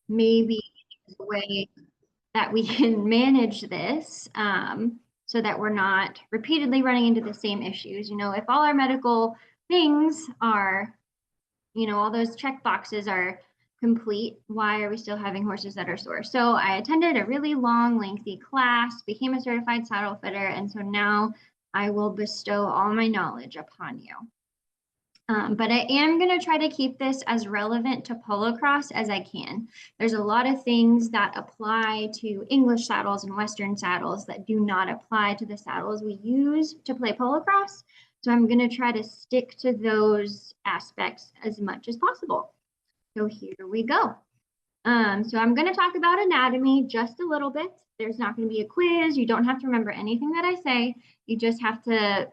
maybe a way that we can manage this so that we're not repeatedly running into the same issues. If all our medical things are, all those check boxes are complete, why are we still having horses that are sore? So I attended a really long, lengthy class, became a certified saddle fitter, and so now I will bestow all my knowledge upon you. But I am going to try to keep this as relevant to polocrosse as I can. There's a lot of things that apply to English saddles and Western saddles that do not apply to the saddles we use to play polocrosse. So I'm going to try to stick to those aspects as much as possible. So here we go. So I'm going to talk about anatomy just a little bit. There's not going to be a quiz. You don't have to remember anything that I say. You just have to,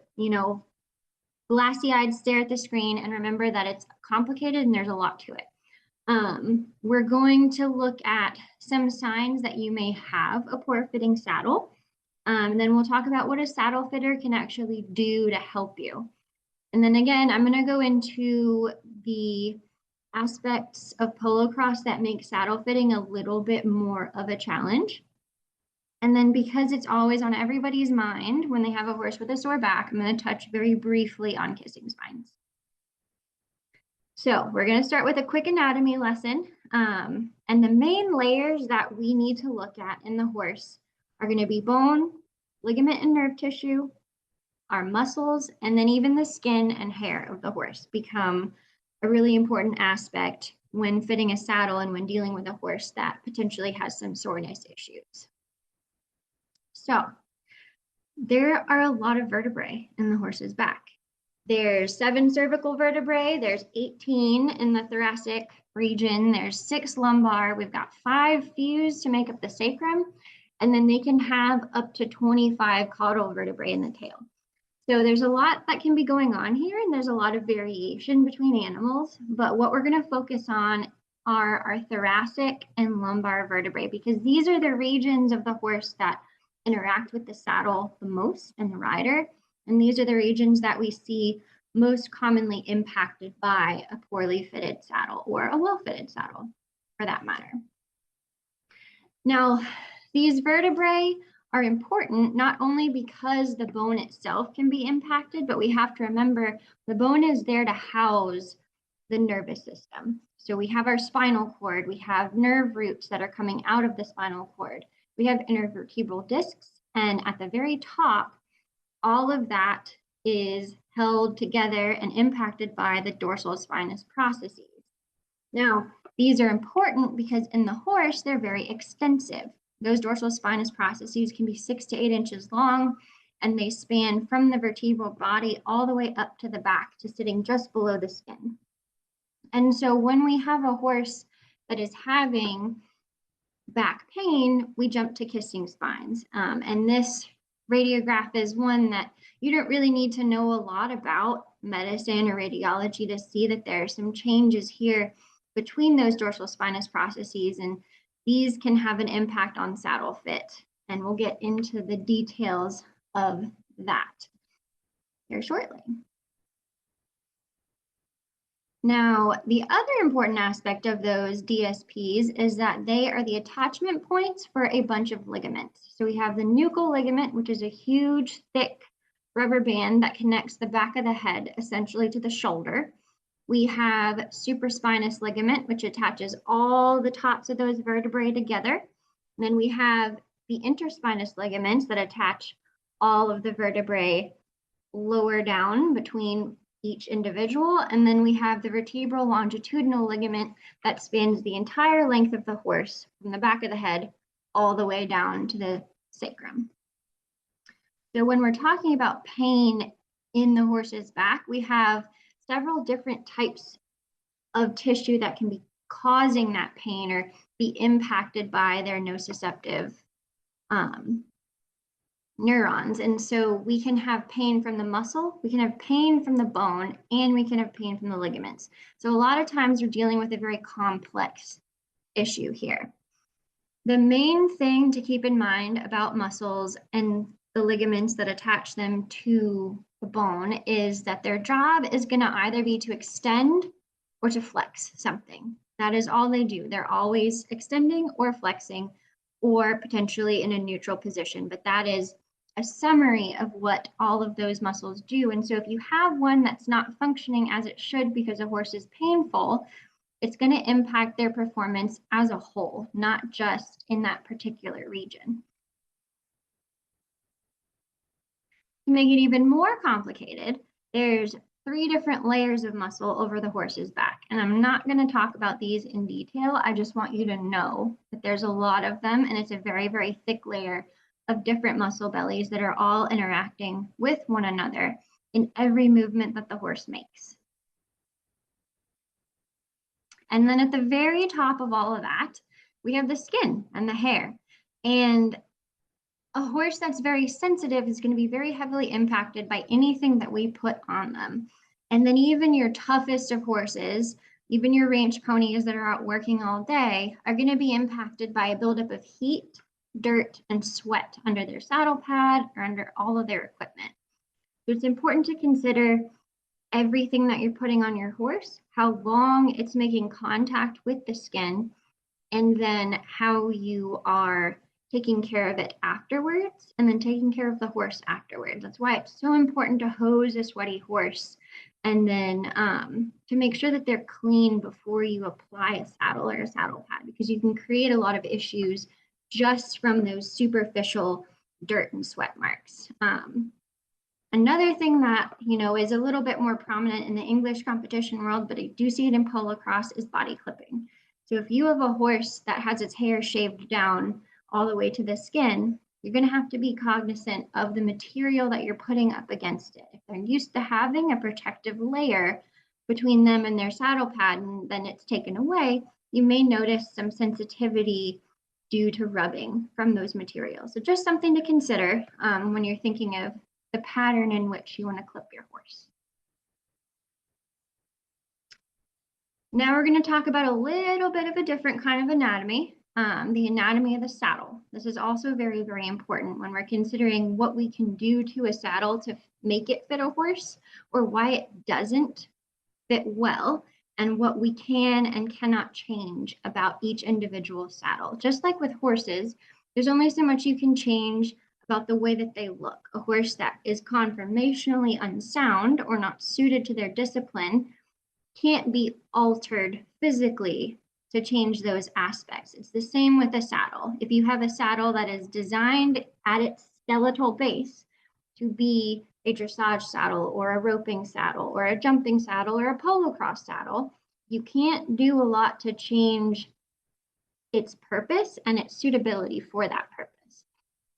glassy-eyed stare at the screen and remember that it's complicated and there's a lot to it. We're going to look at some signs that you may have a poor fitting saddle. Then we'll talk about what a saddle fitter can actually do to help you. And then again, I'm going to go into the aspects of polocrosse that make saddle fitting a little bit more of a challenge. And then because it's always on everybody's mind when they have a horse with a sore back, I'm going to touch very briefly on kissing spines. So we're going to start with a quick anatomy lesson. And the main layers that we need to look at in the horse are going to be bone, ligament and nerve tissue, our muscles, and then even the skin and hair of the horse become a really important aspect when fitting a saddle and when dealing with a horse that potentially has some soreness issues. So there are a lot of vertebrae in the horse's back. There's 7 cervical vertebrae, there's 18 in the thoracic region, there's 6 lumbar, we've got 5 fused to make up the sacrum, and then they can have up to 25 caudal vertebrae in the tail. So there's a lot that can be going on here, and there's a lot of variation between animals, but what we're going to focus on are our thoracic and lumbar vertebrae, because these are the regions of the horse that interact with the saddle the most and the rider. And these are the regions that we see most commonly impacted by a poorly fitted saddle or a well-fitted saddle for that matter. Now, these vertebrae are important not only because the bone itself can be impacted, but we have to remember the bone is there to house the nervous system. So we have our spinal cord, we have nerve roots that are coming out of the spinal cord. We have intervertebral discs, and at the very top, all of that is held together and impacted by the dorsal spinous processes. Now, these are important because in the horse, they're very extensive. Those dorsal spinous processes can be 6 to 8 inches long, and they span from the vertebral body all the way up to the back to sitting just below the skin. And so when we have a horse that is having back pain, we jump to kissing spines. And this radiograph is one that you don't really need to know a lot about medicine or radiology to see that there are some changes here between those dorsal spinous processes, and these can have an impact on saddle fit. And we'll get into the details of that here shortly. Now, the other important aspect of those DSPs is that they are the attachment points for a bunch of ligaments. So we have the nuchal ligament, which is a huge, thick rubber band that connects the back of the head essentially to the shoulder. We have supraspinous ligament, which attaches all the tops of those vertebrae together. And then we have the interspinous ligaments that attach all of the vertebrae lower down between each individual. And then we have the vertebral longitudinal ligament that spans the entire length of the horse from the back of the head all the way down to the sacrum. So when we're talking about pain in the horse's back, we have several different types of tissue that can be causing that pain or be impacted by their nociceptive neurons. And so we can have pain from the muscle, we can have pain from the bone, and we can have pain from the ligaments. So a lot of times we're dealing with a very complex issue here. The main thing to keep in mind about muscles and the ligaments that attach them to the bone is that their job is going to either be to extend or to flex something. That is all they do. They're always extending or flexing or potentially in a neutral position, but that is a summary of what all of those muscles do. And so if you have one that's not functioning as it should because a horse is painful, it's going to impact their performance as a whole, not just in that particular region. To make it even more complicated, there's 3 different layers of muscle over the horse's back. And I'm not going to talk about these in detail. I just want you to know that there's a lot of them, and it's a very, very thick layer of different muscle bellies that are all interacting with one another in every movement that the horse makes. And then at the very top of all of that, we have the skin and the hair. And a horse that's very sensitive is going to be very heavily impacted by anything that we put on them. And then even your toughest of horses, even your ranch ponies that are out working all day, are going to be impacted by a buildup of heat, dirt, and sweat under their saddle pad or under all of their equipment. So it's important to consider everything that you're putting on your horse, how long it's making contact with the skin, and then how you are taking care of it afterwards, and then taking care of the horse afterwards. That's why it's so important to hose a sweaty horse, and then to make sure that they're clean before you apply a saddle or a saddle pad, because you can create a lot of issues just from those superficial dirt and sweat marks. Another thing that is a little bit more prominent in the English competition world, but I do see it in polocrosse, is body clipping. So if you have a horse that has its hair shaved down all the way to the skin, you're going to have to be cognizant of the material that you're putting up against it. If they're used to having a protective layer between them and their saddle pad, and then it's taken away, you may notice some sensitivity due to rubbing from those materials. So just something to consider when you're thinking of the pattern in which you want to clip your horse. Now we're going to talk about a little bit of a different kind of anatomy, the anatomy of the saddle. This is also very, very important when we're considering what we can do to a saddle to make it fit a horse, or why it doesn't fit well, and what we can and cannot change about each individual saddle. Just like with horses, there's only so much you can change about the way that they look. A horse that is conformationally unsound or not suited to their discipline can't be altered physically to change those aspects. It's the same with a saddle. If you have a saddle that is designed at its skeletal base to be a dressage saddle or a roping saddle or a jumping saddle or a polocrosse saddle, you can't do a lot to change its purpose and its suitability for that purpose.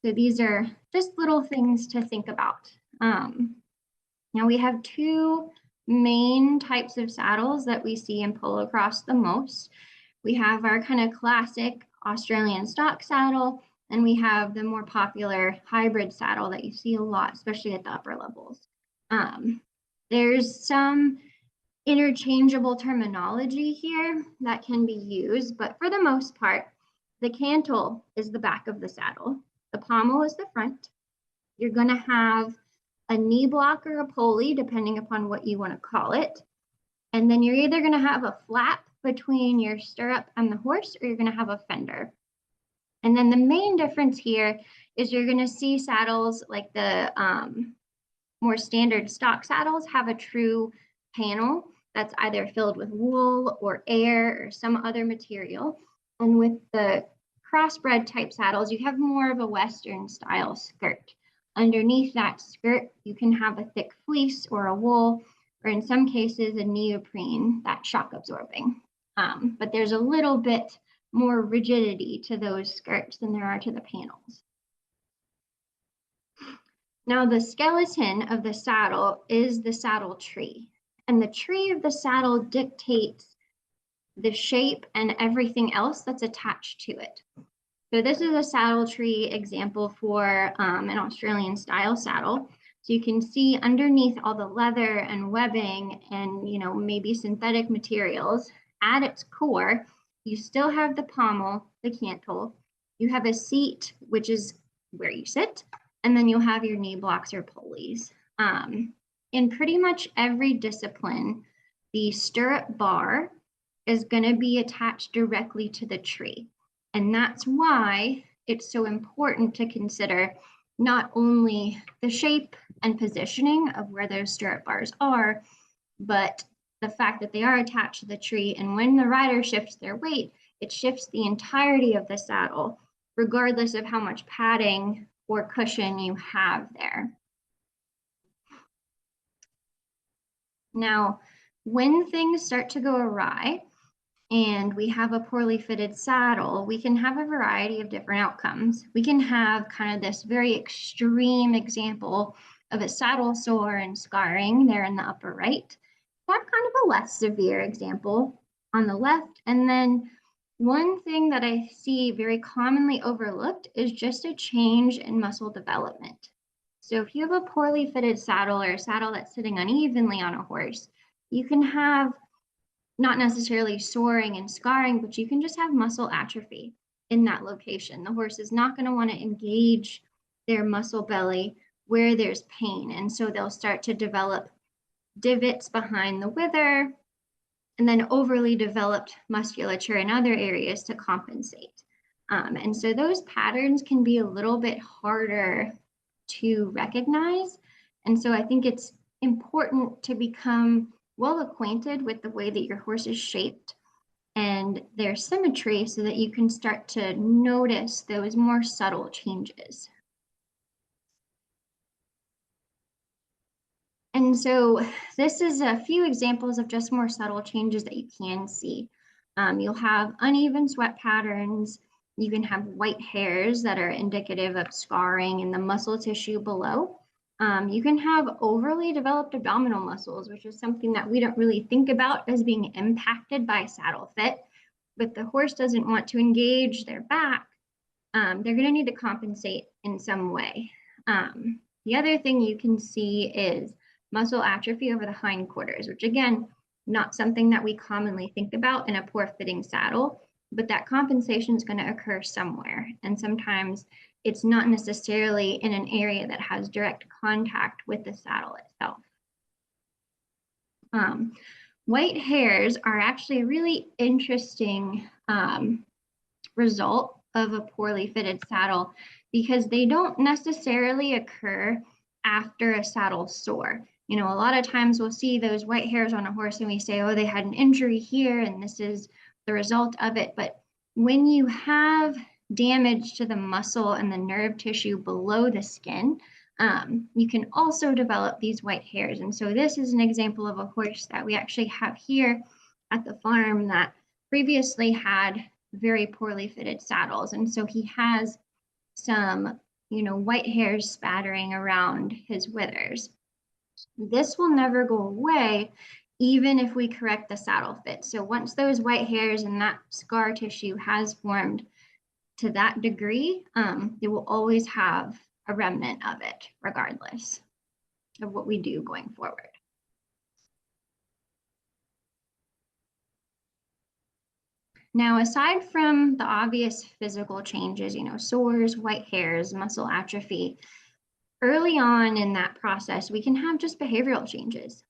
So these are just little things to think about. Now we have 2 main types of saddles that we see in polocrosse the most. We have our kind of classic Australian stock saddle, and we have the more popular hybrid saddle that you see a lot, especially at the upper levels. There's some interchangeable terminology here that can be used, but for the most part, the cantle is the back of the saddle. The pommel is the front. You're going to have a knee block or a pulley, depending upon what you want to call it. And then you're either going to have a flap between your stirrup and the horse, or you're going to have a fender. And then the main difference here is you're going to see saddles like the more standard stock saddles have a true panel that's either filled with wool or air or some other material. And with the crossbred type saddles, you have more of a Western style skirt. Underneath that skirt, you can have a thick fleece or a wool, or in some cases, a neoprene that's shock absorbing. But there's a little bit more rigidity to those skirts than there are to the panels. Now, the skeleton of the saddle is the saddle tree, and the tree of the saddle dictates the shape and everything else that's attached to it. So this is a saddle tree example for an Australian style saddle. So you can see underneath all the leather and webbing and maybe synthetic materials, at its core, you still have the pommel, the cantle. You have a seat, which is where you sit, and then you'll have your knee blocks or pulleys. In pretty much every discipline, the stirrup bar is going to be attached directly to the tree. And that's why it's so important to consider not only the shape and positioning of where those stirrup bars are, but the fact that they are attached to the tree. And when the rider shifts their weight, it shifts the entirety of the saddle, regardless of how much padding or cushion you have there. Now, when things start to go awry and we have a poorly fitted saddle, we can have a variety of different outcomes. We can have kind of this very extreme example of a saddle sore and scarring there in the upper right. Have kind of a less severe example on the left. And then one thing that I see very commonly overlooked is just a change in muscle development. So if you have a poorly fitted saddle or a saddle that's sitting unevenly on a horse, you can have not necessarily soring and scarring, but you can just have muscle atrophy in that location. The horse is not going to want to engage their muscle belly where there's pain. And so they'll start to develop divots behind the wither and then overly developed musculature in other areas to compensate. And so those patterns can be a little bit harder to recognize. And so I think it's important to become well acquainted with the way that your horse is shaped and their symmetry so that you can start to notice those more subtle changes. And so this is a few examples of just more subtle changes that you can see. You'll have uneven sweat patterns. You can have white hairs that are indicative of scarring in the muscle tissue below. You can have overly developed abdominal muscles, which is something that we don't really think about as being impacted by saddle fit. But the horse doesn't want to engage their back. They're going to need to compensate in some way. The other thing you can see is muscle atrophy over the hindquarters, which again, not something that we commonly think about in a poor fitting saddle, but that compensation is going to occur somewhere. And sometimes it's not necessarily in an area that has direct contact with the saddle itself. White hairs are actually a really interesting result of a poorly fitted saddle because they don't necessarily occur after a saddle sore. You know, a lot of times we'll see those white hairs on a horse and we say, oh, they had an injury here and this is the result of it. But when you have damage to the muscle and the nerve tissue below the skin, you can also develop these white hairs. And so this is an example of a horse that we actually have here at the farm that previously had very poorly fitted saddles. And so he has some, white hairs spattering around his withers. This will never go away, even if we correct the saddle fit. So once those white hairs and that scar tissue has formed to that degree, they will always have a remnant of it, regardless of what we do going forward. Now, aside from the obvious physical changes, sores, white hairs, muscle atrophy, early on in that process, we can have just behavioral changes.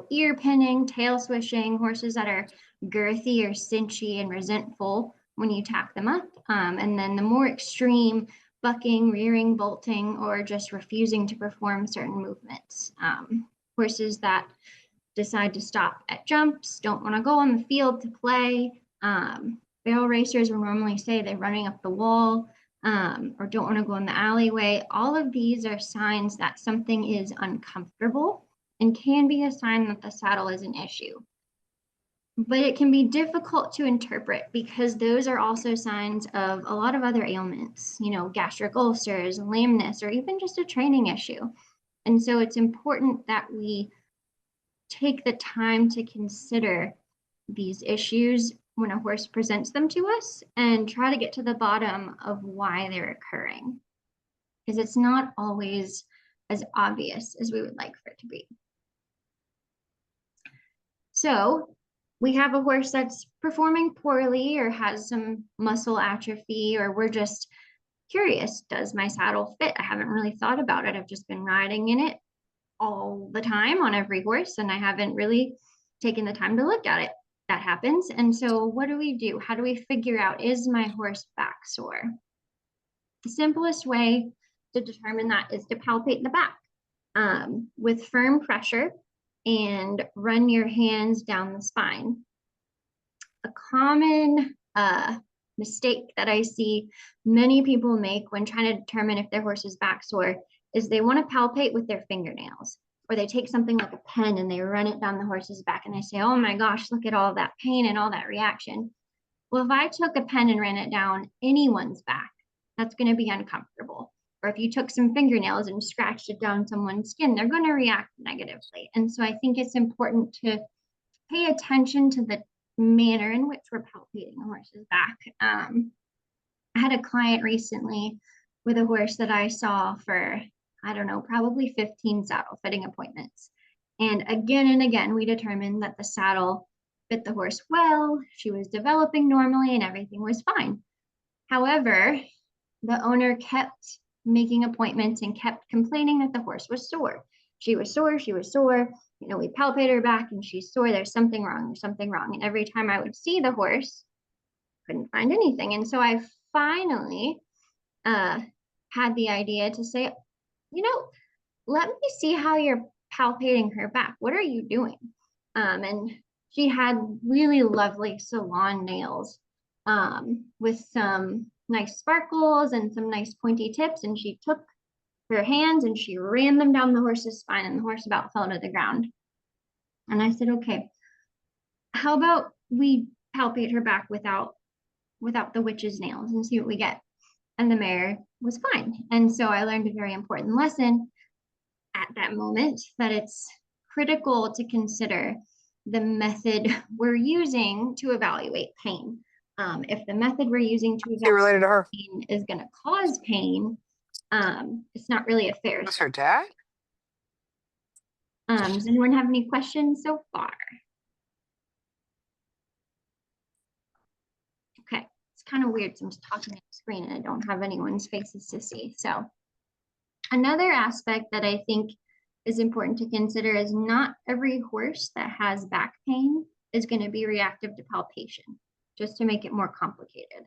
Ear pinning, tail swishing, horses that are girthy or cinchy and resentful when you tack them up. And then the more extreme bucking, rearing, bolting, or just refusing to perform certain movements. Horses that decide to stop at jumps, don't want to go on the field to play. Barrel racers will normally say they're running up the wall or don't want to go in the alleyway. All of these are signs that something is uncomfortable and can be a sign that the saddle is an issue. But it can be difficult to interpret because those are also signs of a lot of other ailments, gastric ulcers, lameness, or even just a training issue. And so it's important that we take the time to consider these issues when a horse presents them to us and try to get to the bottom of why they're occurring, because it's not always as obvious as we would like for it to be. So we have a horse that's performing poorly or has some muscle atrophy, or we're just curious, does my saddle fit? I haven't really thought about it. I've just been riding in it all the time on every horse, and I haven't really taken the time to look at it. that happens. And so what do we do? How do we figure out, is my horse back sore? The simplest way to determine that is to palpate the back with firm pressure and run your hands down the spine. A common mistake that I see many people make when trying to determine if their horse is back sore is they want to palpate with their fingernails, or they take something like a pen and they run it down the horse's back and they say, oh my gosh, look at all that pain and all that reaction. Well, if I took a pen and ran it down anyone's back, that's going to be uncomfortable. Or if you took some fingernails and scratched it down someone's skin, they're going to react negatively. And so I think it's important to pay attention to the manner in which we're palpating a horse's back. I had a client recently with a horse that I saw for, I don't know, probably 15 saddle fitting appointments. And again, we determined that the saddle fit the horse well, she was developing normally, and everything was fine. However, the owner kept making appointments and kept complaining that the horse was sore. She was sore. You know, we palpated her back and she's sore. There's something wrong. And every time I would see the horse, couldn't find anything. And so I finally had the idea to say, you know, let me see how you're palpating her back. What are you doing? And she had really lovely salon nails with some nice sparkles and some nice pointy tips. And she took her hands and she ran them down the horse's spine, and the horse about fell to the ground. And I said, okay, how about we palpate her back without the witch's nails and see what we get? And the mare was fine. And so I learned a very important lesson at that moment, that it's critical to consider the method we're using to evaluate pain. If the method we're using to evaluate pain is going to cause pain, it's not really a fair. Was her dad? Does anyone have any questions so far? Okay, it's kind of weird. So I'm just talking at the screen and I don't have anyone's faces to see. So another aspect that I think is important to consider is not every horse that has back pain is going to be reactive to palpation, just to make it more complicated.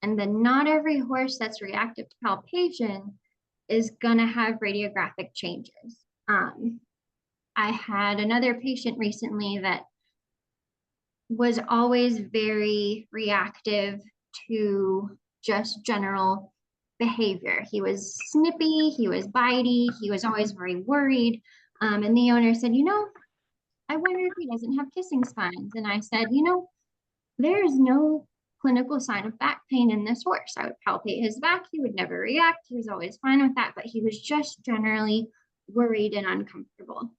And then not every horse that's reactive to palpation is going to have radiographic changes. I had another patient recently that was always very reactive to just general behavior. He was snippy, he was bitey, he was always very worried. And the owner said, you know, I wonder if he doesn't have kissing spines. And I said, you know, there is no clinical sign of back pain in this horse. I would palpate his back, he would never react, he was always fine with that, but he was just generally worried and uncomfortable.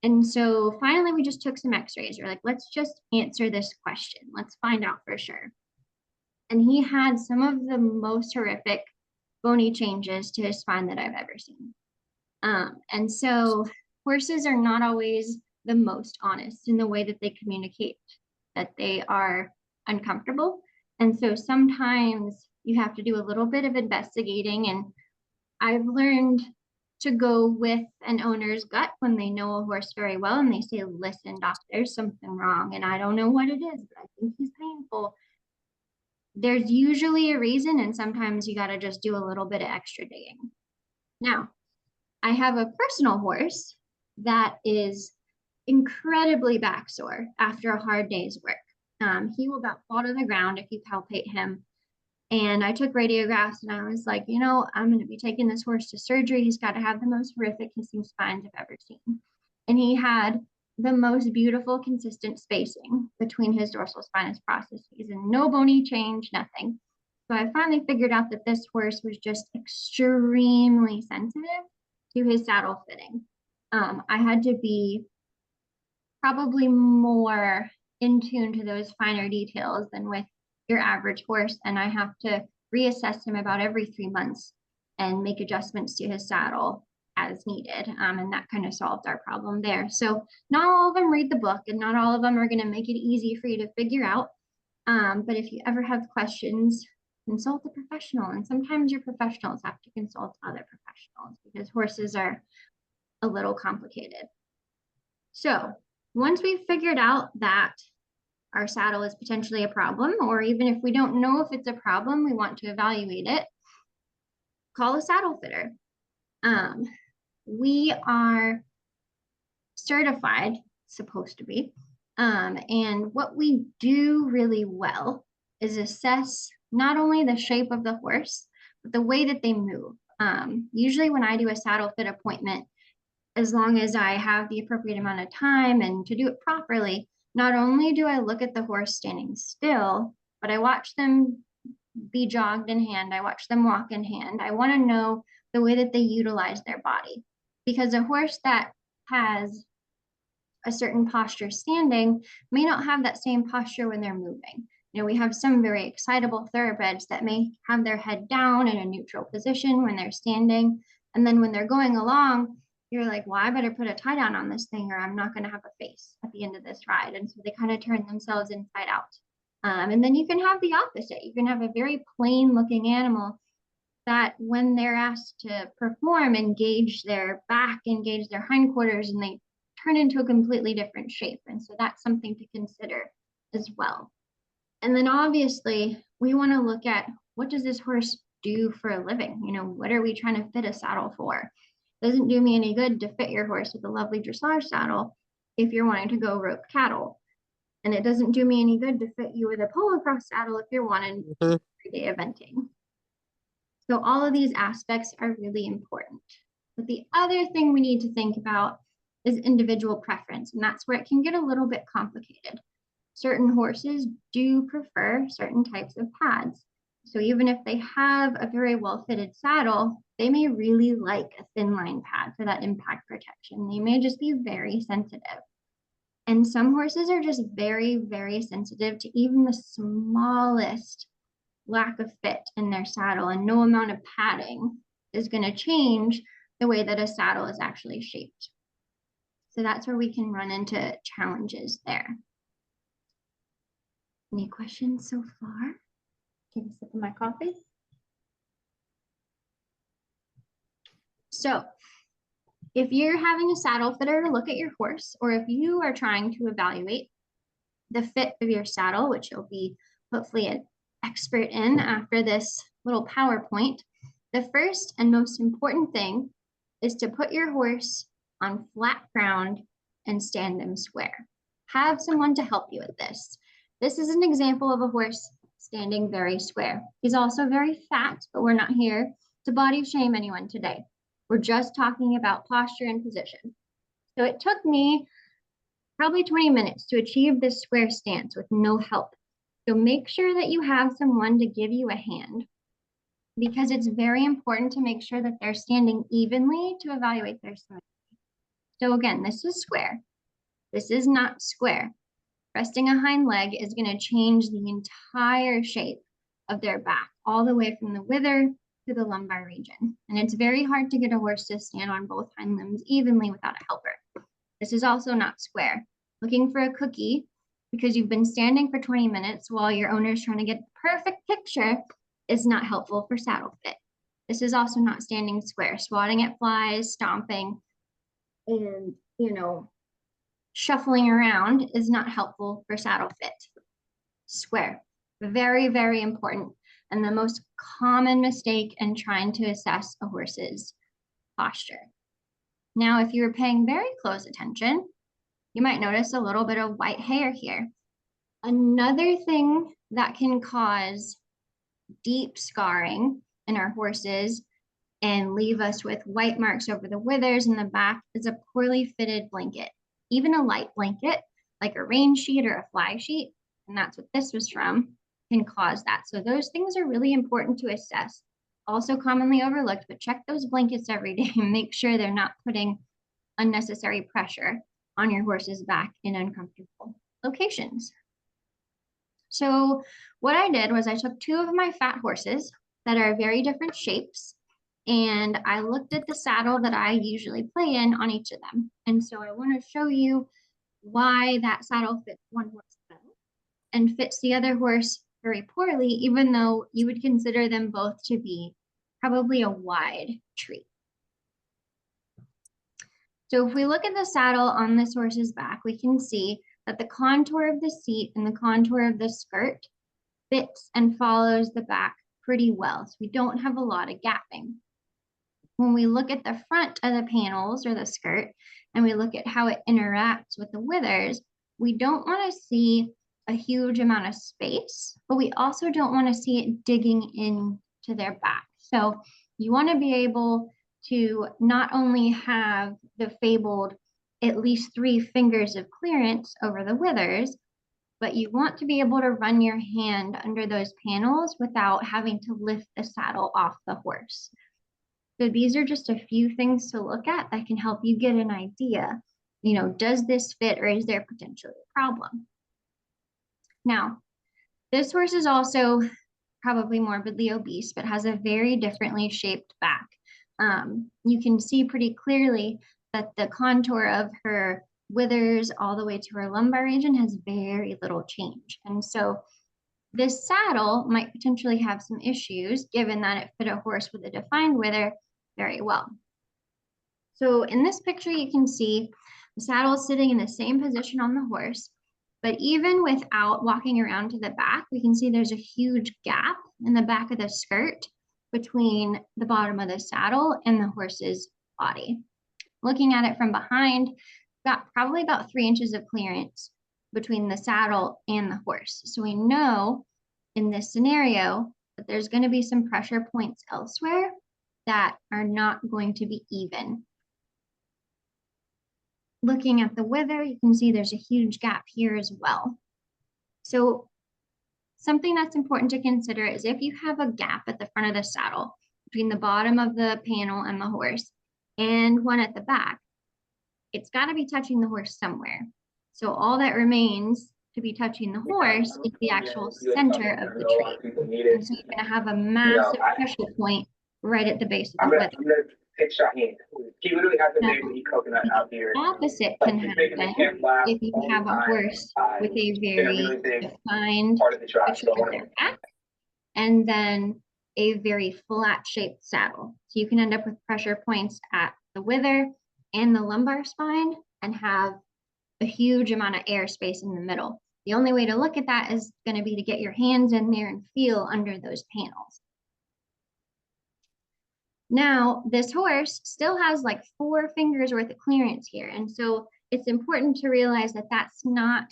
And so finally we just took some x-rays. We're like, let's just answer this question. Let's find out for sure. And he had some of the most horrific bony changes to his spine that I've ever seen. And so horses are not always the most honest in the way that they communicate that they are uncomfortable. And so sometimes you have to do a little bit of investigating. And I've learned to go with an owner's gut when they know a horse very well and they say, listen, doc, there's something wrong and I don't know what it is, but I think he's painful. There's usually a reason, and sometimes you got to just do a little bit of extra digging. Now, I have a personal horse that is incredibly back sore after a hard day's work. He will about fall to the ground if you palpate him. And I took radiographs and I was like, you know, I'm going to be taking this horse to surgery. He's got to have the most horrific kissing spines I've ever seen. And he had the most beautiful, consistent spacing between his dorsal spinous processes and no bony change, nothing. So I finally figured out that this horse was just extremely sensitive to his saddle fitting. I had to be probably more in tune to those finer details than with your average horse, and I have to reassess him about every 3 months and make adjustments to his saddle as needed. And that kind of solved our problem there. So not all of them read the book and not all of them are going to make it easy for you to figure out. But if you ever have questions, consult a professional. And sometimes your professionals have to consult other professionals because horses are a little complicated. So once we've figured out that our saddle is potentially a problem, or even if we don't know if it's a problem, we want to evaluate it, call a saddle fitter. We are certified, supposed to be, and what we do really well is assess not only the shape of the horse, but the way that they move. Usually when I do a saddle fit appointment, as long as I have the appropriate amount of time and to do it properly, not only do I look at the horse standing still, but I watch them be jogged in hand. I watch them walk in hand. I want to know the way that they utilize their body, because a horse that has a certain posture standing may not have that same posture when they're moving. You know, we have some very excitable thoroughbreds that may have their head down in a neutral position when they're standing. And then when they're going along, you're like, well, I better put a tie down on this thing or I'm not going to have a face at the end of this ride. And so they kind of turn themselves inside out. And then you can have the opposite. You can have a very plain looking animal that when they're asked to perform, engage their back, engage their hindquarters, and they turn into a completely different shape. And so that's something to consider as well. And then obviously we want to look at, what does this horse do for a living? You know, what are we trying to fit a saddle for? It doesn't do me any good to fit your horse with a lovely dressage saddle if you're wanting to go rope cattle. And it doesn't do me any good to fit you with a polo cross saddle if you're wanting everyday eventing. So all of these aspects are really important. But the other thing we need to think about is individual preference, and that's where it can get a little bit complicated. Certain horses do prefer certain types of pads. So even if they have a very well-fitted saddle, they may really like a thin line pad for that impact protection. They may just be very sensitive. And some horses are just very, very sensitive to even the smallest lack of fit in their saddle, and no amount of padding is going to change the way that a saddle is actually shaped. So that's where we can run into challenges there. Any questions so far? Take a sip of my coffee. So if you're having a saddle fitter look at your horse, or if you are trying to evaluate the fit of your saddle, which you'll be hopefully an expert in after this little PowerPoint, the first and most important thing is to put your horse on flat ground and stand them square. Have someone to help you with this. This is an example of a horse standing very square. He's also very fat, but we're not here to body shame anyone today. We're just talking about posture and position. So it took me probably 20 minutes to achieve this square stance with no help. So make sure that you have someone to give you a hand, because it's very important to make sure that they're standing evenly to evaluate their symmetry. So again, this is square. This is not square. Resting a hind leg is going to change the entire shape of their back, all the way from the wither to the lumbar region. And it's very hard to get a horse to stand on both hind limbs evenly without a helper. This is also not square. Looking for a cookie because you've been standing for 20 minutes while your owner is trying to get the perfect picture is not helpful for saddle fit. This is also not standing square. Swatting at flies, stomping, and, you know, shuffling around is not helpful for saddle fit. Square, very, very important, and the most common mistake in trying to assess a horse's posture. Now, if you were paying very close attention, you might notice a little bit of white hair here. Another thing that can cause deep scarring in our horses and leave us with white marks over the withers in the back is a poorly fitted blanket. Even a light blanket, like a rain sheet or a fly sheet, and that's what this was from, can cause that. So those things are really important to assess. Also commonly overlooked, but check those blankets every day and make sure they're not putting unnecessary pressure on your horse's back in uncomfortable locations. So what I did was I took two of my fat horses that are very different shapes, and I looked at the saddle that I usually play in on each of them. And so I want to show you why that saddle fits one horse well and fits the other horse very poorly, even though you would consider them both to be probably a wide tree. So if we look at the saddle on this horse's back, we can see that the contour of the seat and the contour of the skirt fits and follows the back pretty well. So we don't have a lot of gapping. When we look at the front of the panels or the skirt and we look at how it interacts with the withers, we don't want to see a huge amount of space, but we also don't want to see it digging into their back. So you want to be able to not only have the fabled at least 3 fingers of clearance over the withers, but you want to be able to run your hand under those panels without having to lift the saddle off the horse. So these are just a few things to look at that can help you get an idea, you know, does this fit or is there potentially a problem? Now, this horse is also probably morbidly obese, but has a very differently shaped back. You can see pretty clearly that the contour of her withers all the way to her lumbar region has very little change. And so this saddle might potentially have some issues given that it fit a horse with a defined wither very well. So in this picture, you can see the saddle is sitting in the same position on the horse, but even without walking around to the back, we can see there's a huge gap in the back of the skirt between the bottom of the saddle and the horse's body. Looking at it from behind, got probably about 3 inches of clearance between the saddle and the horse. So we know in this scenario that there's going to be some pressure points elsewhere that are not going to be even. Looking at the wither, you can see there's a huge gap here as well. So something that's important to consider is if you have a gap at the front of the saddle between the bottom of the panel and the horse and one at the back, it's got to be touching the horse somewhere. So all that remains to be touching the horse is the actual center of the tree. And so you're going to have a massive pressure point right at the base of the wither. Take shot hand. He literally has a name when he coconut out here. Opposite can happen if you have a horse with a very defined picture of their back and then a very flat shaped saddle. So you can end up with pressure points at the wither and the lumbar spine and have a huge amount of airspace in the middle. The only way to look at that is going to be to get your hands in there and feel under those panels. Now, this horse still has like 4 fingers worth of clearance here. And so it's important to realize that that's not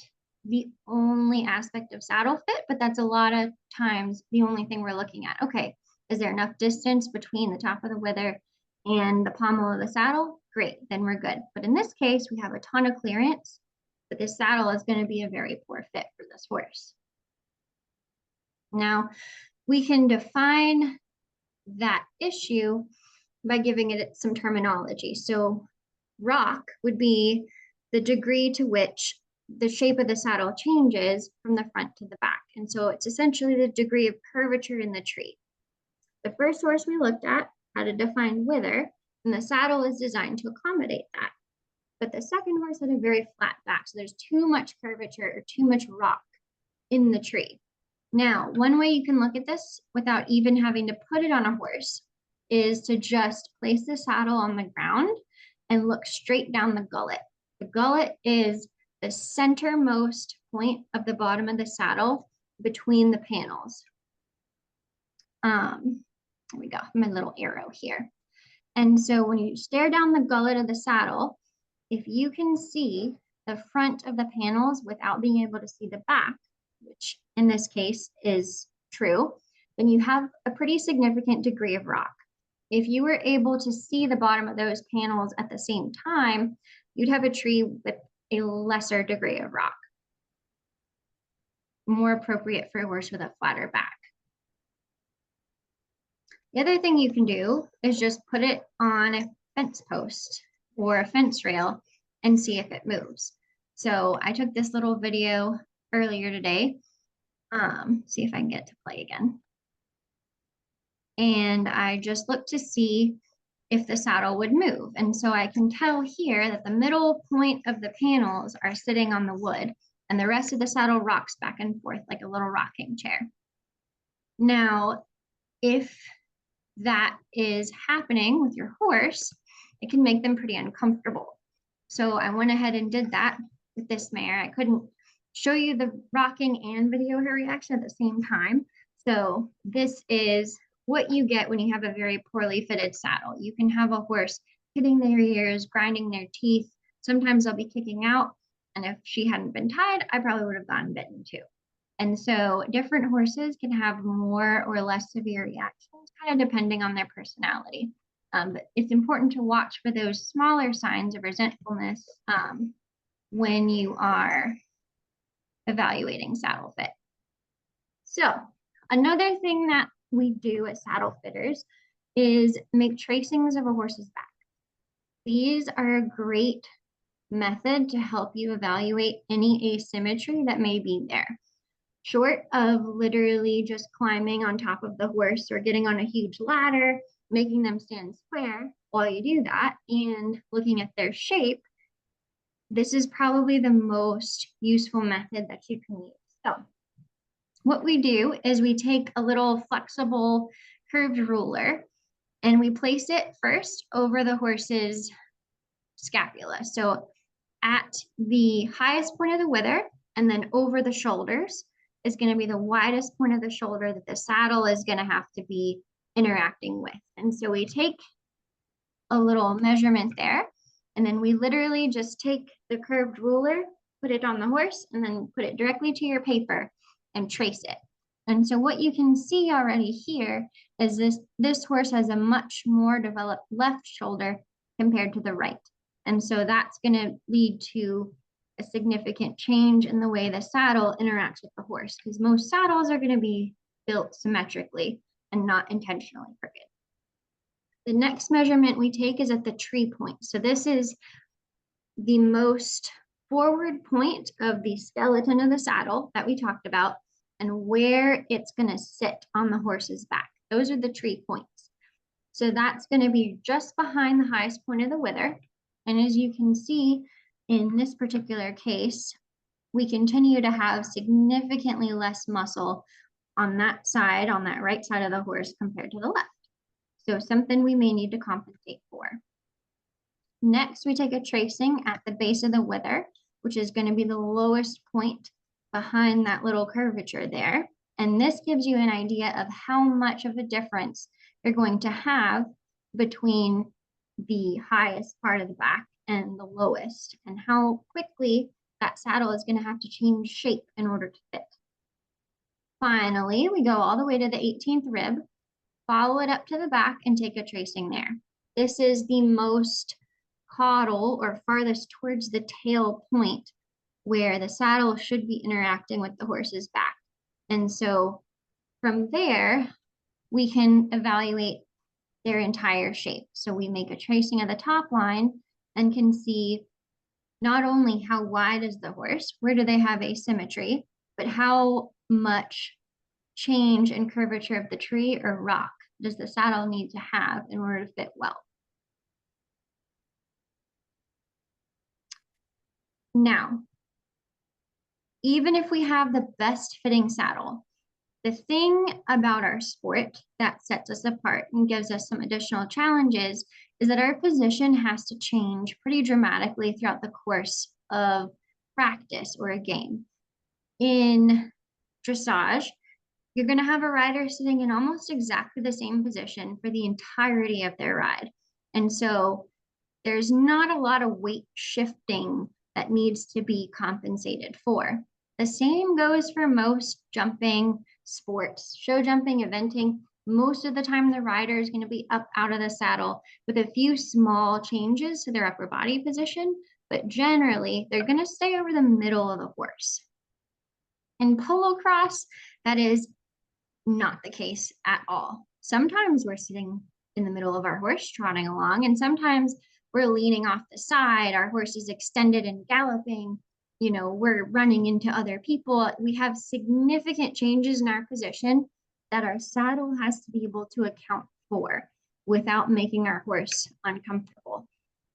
the only aspect of saddle fit, but that's a lot of times the only thing we're looking at. Okay, is there enough distance between the top of the wither and the pommel of the saddle? Great, then we're good. But in this case, we have a ton of clearance, but this saddle is going to be a very poor fit for this horse. Now, we can define that issue by giving it some terminology. So rock would be the degree to which the shape of the saddle changes from the front to the back. And so it's essentially the degree of curvature in the tree. The first horse we looked at had a defined wither, and the saddle is designed to accommodate that. But the second horse had a very flat back, so there's too much curvature or too much rock in the tree. Now, one way you can look at this without even having to put it on a horse is to just place the saddle on the ground and look straight down the gullet. The gullet is the centermost point of the bottom of the saddle between the panels. There we go, my little arrow here. And so when you stare down the gullet of the saddle, if you can see the front of the panels without being able to see the back, which in this case is true, then you have a pretty significant degree of rock. If you were able to see the bottom of those panels at the same time, you'd have a tree with a lesser degree of rock, more appropriate for a horse with a flatter back. The other thing you can do is just put it on a fence post or a fence rail and see if it moves. So I took this little video earlier today. See if I can get to play again. And I just looked to see if the saddle would move. And so I can tell here that the middle point of the panels are sitting on the wood and the rest of the saddle rocks back and forth like a little rocking chair. Now, if that is happening with your horse, it can make them pretty uncomfortable. So I went ahead and did that with this mare. I couldn't show you the rocking and video her reaction at the same time. So this is what you get when you have a very poorly fitted saddle. You can have a horse hitting their ears, grinding their teeth. Sometimes they'll be kicking out. And if she hadn't been tied, I probably would have gotten bitten too. And so different horses can have more or less severe reactions, kind of depending on their personality. But it's important to watch for those smaller signs of resentfulness when you are evaluating saddle fit. So another thing that we do as saddle fitters is make tracings of a horse's back. These are a great method to help you evaluate any asymmetry that may be there. Short of literally just climbing on top of the horse or getting on a huge ladder, making them stand square while you do that and looking at their shape, this is probably the most useful method that you can use. So what we do is we take a little flexible curved ruler and we place it first over the horse's scapula. So at the highest point of the wither and then over the shoulders is going to be the widest point of the shoulder that the saddle is going to have to be interacting with. And so we take a little measurement there, and then we literally just take the curved ruler, put it on the horse, and then put it directly to your paper and trace it. And so what you can see already here is this horse has a much more developed left shoulder compared to the right. And so that's going to lead to a significant change in the way the saddle interacts with the horse, because most saddles are going to be built symmetrically and not intentionally crooked. The next measurement we take is at the tree point. So this is the most forward point of the skeleton of the saddle that we talked about and where it's going to sit on the horse's back. Those are the tree points. So that's going to be just behind the highest point of the wither. And as you can see in this particular case, we continue to have significantly less muscle on that side, on that right side of the horse compared to the left. So something we may need to compensate for. Next, we take a tracing at the base of the wither, which is going to be the lowest point behind that little curvature there. And this gives you an idea of how much of a difference you're going to have between the highest part of the back and the lowest, and how quickly that saddle is going to have to change shape in order to fit. Finally, we go all the way to the 18th rib, follow it up to the back and take a tracing there. This is the most caudal or farthest towards the tail point where the saddle should be interacting with the horse's back. And so from there, we can evaluate their entire shape. So we make a tracing of the top line and can see not only how wide is the horse, where do they have asymmetry, but how much change and curvature of the tree or rock does the saddle need to have in order to fit well. Now, even if we have the best fitting saddle, the thing about our sport that sets us apart and gives us some additional challenges is that our position has to change pretty dramatically throughout the course of practice or a game. In dressage, you're going to have a rider sitting in almost exactly the same position for the entirety of their ride. And so there's not a lot of weight shifting that needs to be compensated for. The same goes for most jumping sports, show jumping, eventing. Most of the time, the rider is going to be up out of the saddle with a few small changes to their upper body position, but generally, they're going to stay over the middle of the horse. In polo cross, that is not the case at all. Sometimes we're sitting in the middle of our horse trotting along, and sometimes we're leaning off the side, our horse is extended and galloping, you know, we're running into other people. We have significant changes in our position that our saddle has to be able to account for without making our horse uncomfortable.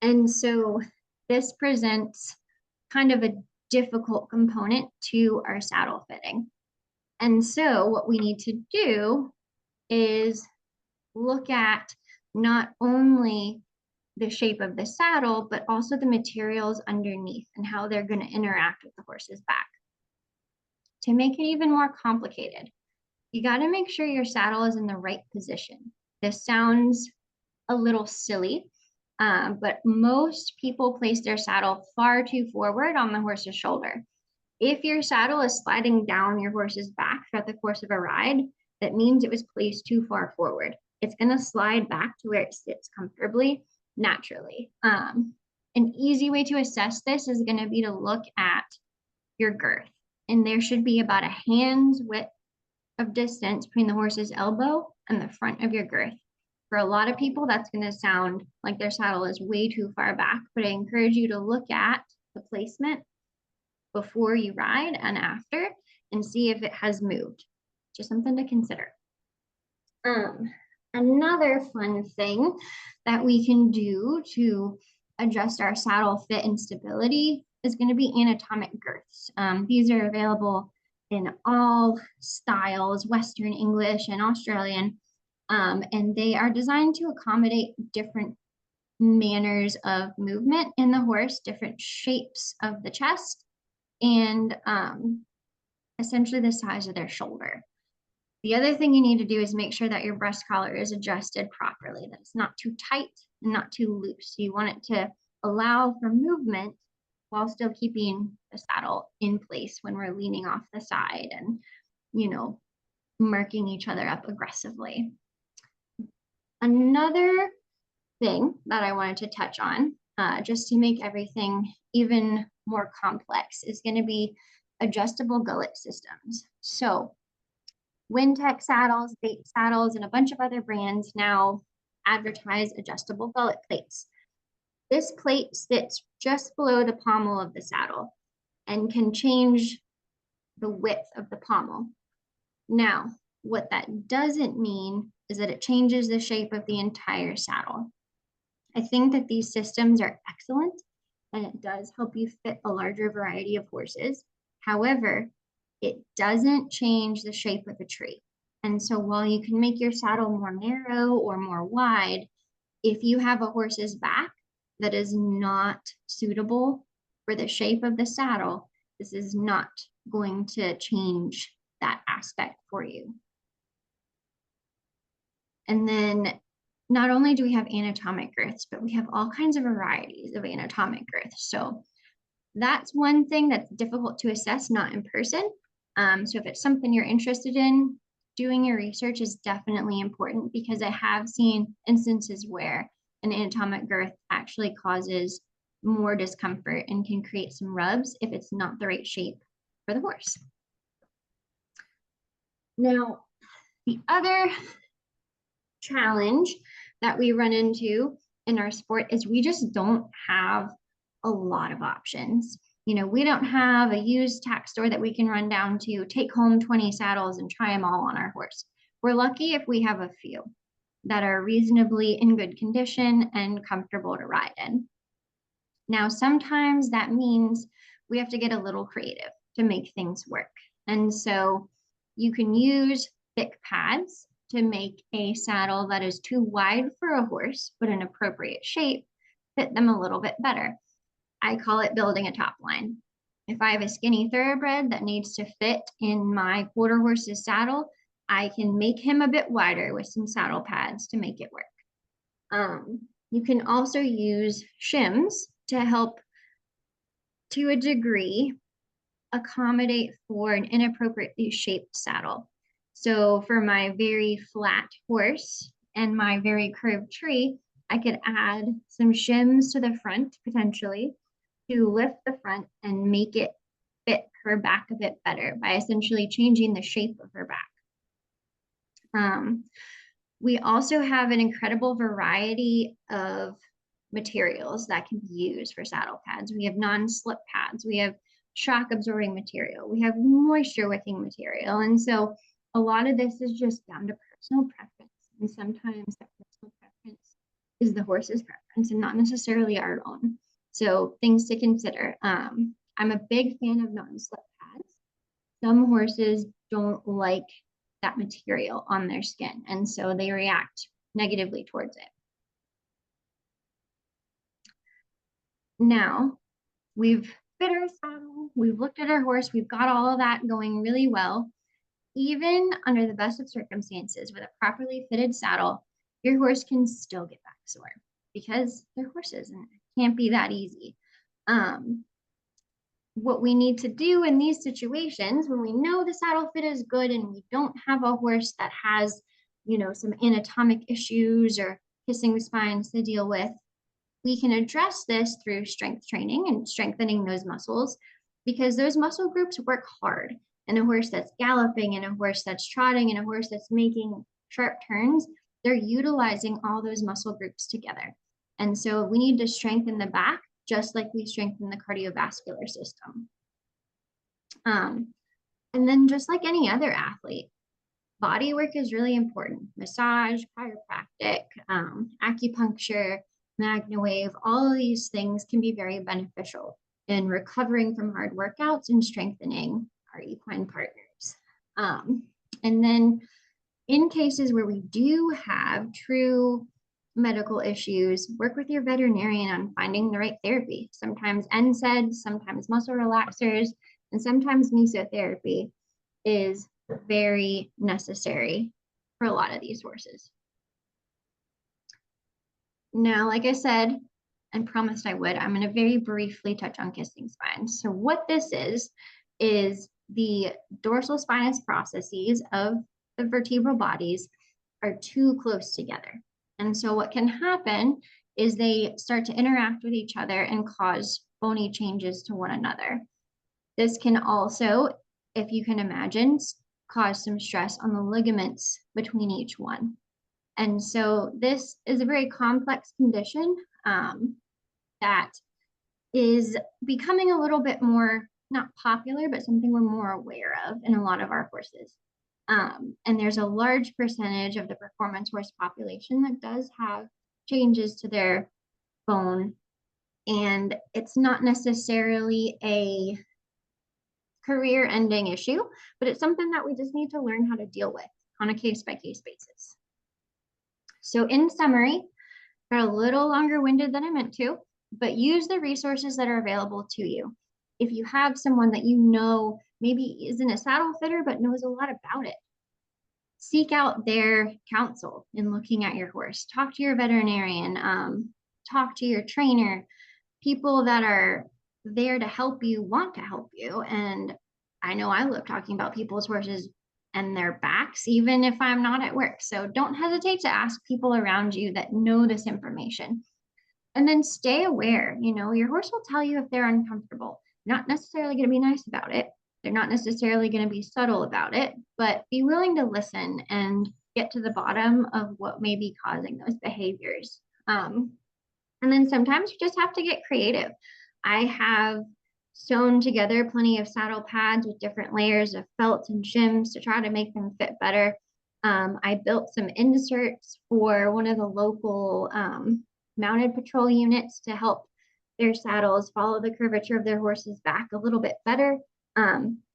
And so this presents kind of a difficult component to our saddle fitting. And so what we need to do is look at not only the shape of the saddle, but also the materials underneath and how they're going to interact with the horse's back. To make it even more complicated, you got to make sure your saddle is in the right position. This sounds a little silly, but most people place their saddle far too forward on the horse's shoulder. If your saddle is sliding down your horse's back throughout the course of a ride, that means it was placed too far forward. It's going to slide back to where it sits comfortably, naturally. An easy way to assess this is going to be to look at your girth. And there should be about a hand's width of distance between the horse's elbow and the front of your girth. For a lot of people, that's going to sound like their saddle is way too far back, but I encourage you to look at the placement before you ride and after and see if it has moved. Just something to consider. Another fun thing that we can do to adjust our saddle fit and stability is going to be anatomic girths. These are available in all styles, Western English and Australian, and they are designed to accommodate different manners of movement in the horse, different shapes of the chest, and essentially the size of their shoulder. The other thing you need to do is make sure that your breast collar is adjusted properly, that it's not too tight and not too loose. You want it to allow for movement while still keeping the saddle in place when we're leaning off the side and, you know, marking each other up aggressively. Another thing that I wanted to touch on, just to make everything even more complex, is going to be adjustable gullet systems. So Wintec saddles, Bait saddles, and a bunch of other brands now advertise adjustable gullet plates. This plate sits just below the pommel of the saddle and can change the width of the pommel. Now, what that doesn't mean is that it changes the shape of the entire saddle. I think that these systems are excellent and it does help you fit a larger variety of horses. However, it doesn't change the shape of a tree. And so while you can make your saddle more narrow or more wide, if you have a horse's back that is not suitable for the shape of the saddle, this is not going to change that aspect for you. And then not only do we have anatomic girths, but we have all kinds of varieties of anatomic girths. So that's one thing that's difficult to assess, not in person. So if it's something you're interested in, doing your research is definitely important, because I have seen instances where an anatomic girth actually causes more discomfort and can create some rubs if it's not the right shape for the horse. Now, the other challenge that we run into in our sport is we just don't have a lot of options. You know, we don't have a used tack store that we can run down to, take home 20 saddles and try them all on our horse. We're lucky if we have a few that are reasonably in good condition and comfortable to ride in. Now, sometimes that means we have to get a little creative to make things work. And so you can use thick pads to make a saddle that is too wide for a horse, but an appropriate shape, fit them a little bit better. I call it building a top line. If I have a skinny thoroughbred that needs to fit in my quarter horse's saddle, I can make him a bit wider with some saddle pads to make it work. You can also use shims to help, to a degree, accommodate for an inappropriately shaped saddle. So for my very flat horse and my very curved tree, I could add some shims to the front potentially to lift the front and make it fit her back a bit better by essentially changing the shape of her back. We also have an incredible variety of materials that can be used for saddle pads. We have non-slip pads, we have shock absorbing material, we have moisture wicking material. And so a lot of this is just down to personal preference. And sometimes that personal preference is the horse's preference and not necessarily our own. So things to consider. I'm a big fan of non-slip pads. Some horses don't like that material on their skin, and so they react negatively towards it. Now, we've fit our saddle, we've looked at our horse, we've got all of that going really well. Even under the best of circumstances, with a properly fitted saddle, your horse can still get back sore because they're horses and it can't be that easy. What we need to do in these situations, when we know the saddle fit is good and we don't have a horse that has, some anatomic issues or hissing spines to deal with, we can address this through strength training and strengthening those muscles, because those muscle groups work hard. And a horse that's galloping, and a horse that's trotting, and a horse that's making sharp turns, they're utilizing all those muscle groups together. And so we need to strengthen the back just like we strengthen the cardiovascular system. And then just like any other athlete, body work is really important. Massage, chiropractic, acupuncture, MagnaWave, all of these things can be very beneficial in recovering from hard workouts and strengthening our equine partners. And then in cases where we do have true medical issues, work with your veterinarian on finding the right therapy. Sometimes NSAIDs, sometimes muscle relaxers, and sometimes mesotherapy is very necessary for a lot of these horses. Now, like I said, and promised I would, I'm going to very briefly touch on kissing spines. So what this is the dorsal spinous processes of the vertebral bodies are too close together. And so what can happen is they start to interact with each other and cause bony changes to one another. This can also, if you can imagine, cause some stress on the ligaments between each one. And so this is a very complex condition that is becoming a little bit more, not popular, but something we're more aware of in a lot of our horses. And there's a large percentage of the performance horse population that does have changes to their bone. And it's not necessarily a career-ending issue, but it's something that we just need to learn how to deal with on a case-by-case basis. So in summary, got a little longer-winded than I meant to, but use the resources that are available to you. If you have someone that you know maybe isn't a saddle fitter but knows a lot about it, seek out their counsel in looking at your horse. Talk to your veterinarian, talk to your trainer. People that are there to help you want to help you. And I know I love talking about people's horses and their backs, even if I'm not at work. So don't hesitate to ask people around you that know this information. And then stay aware. Your horse will tell you if they're uncomfortable. Not necessarily going to be nice about it. They're not necessarily going to be subtle about it, but be willing to listen and get to the bottom of what may be causing those behaviors. And then sometimes you just have to get creative. I have sewn together plenty of saddle pads with different layers of felts and shims to try to make them fit better. I built some inserts for one of the local mounted patrol units to help their saddles follow the curvature of their horse's back a little bit better.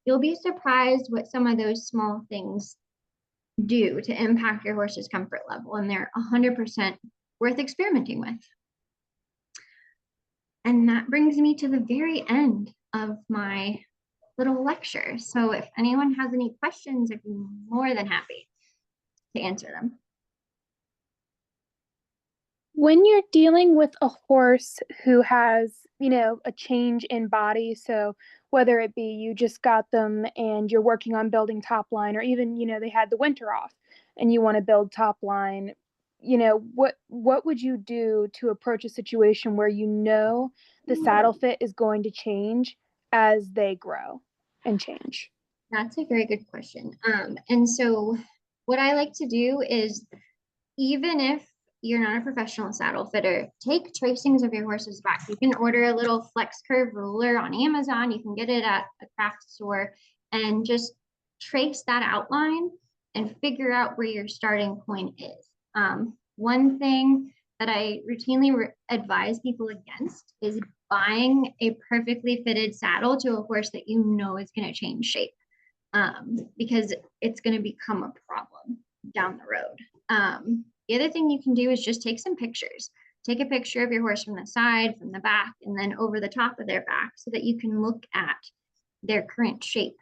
You'll be surprised what some of those small things do to impact your horse's comfort level, and they're 100% worth experimenting with. And that brings me to the very end of my little lecture. So if anyone has any questions, I'd be more than happy to answer them. When you're dealing with a horse who has, a change in body, so whether it be you just got them and you're working on building top line, or even, they had the winter off and you want to build top line, what would you do to approach a situation where the saddle fit is going to change as they grow and change? That's a very good question. And so what I like to do is, even if you're not a professional saddle fitter, take tracings of your horse's back. You can order a little flex curve ruler on Amazon. You can get it at a craft store and just trace that outline and figure out where your starting point is. One thing that I routinely advise people against is buying a perfectly fitted saddle to a horse that you know is going to change shape, because it's going to become a problem down the road. The other thing you can do is just take some pictures. take a picture of your horse from the side, from the back, and then over the top of their back so that you can look at their current shape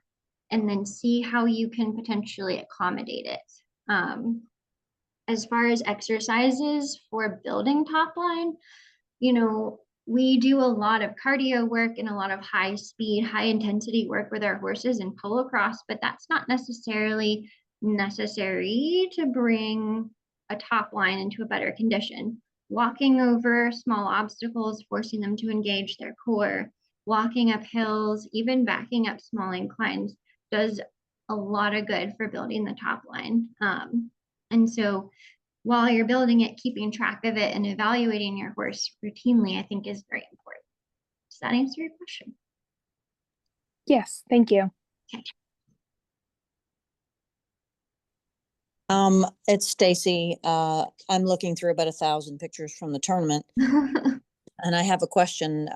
and then see how you can potentially accommodate it. As far as exercises for building top line, you know, we do a lot of cardio work and a lot of high speed, high intensity work with our horses in polo-cross, but that's not necessarily necessary to bring a top line into a better condition. Walking over small obstacles, forcing them to engage their core, walking up hills, even backing up small inclines does a lot of good for building the top line. And so while you're building it, keeping track of it and evaluating your horse routinely, I think is very important. Does that answer your question? Yes, thank you. Okay. It's Stacy. I'm looking through about 1,000 pictures from the tournament, and I have a question.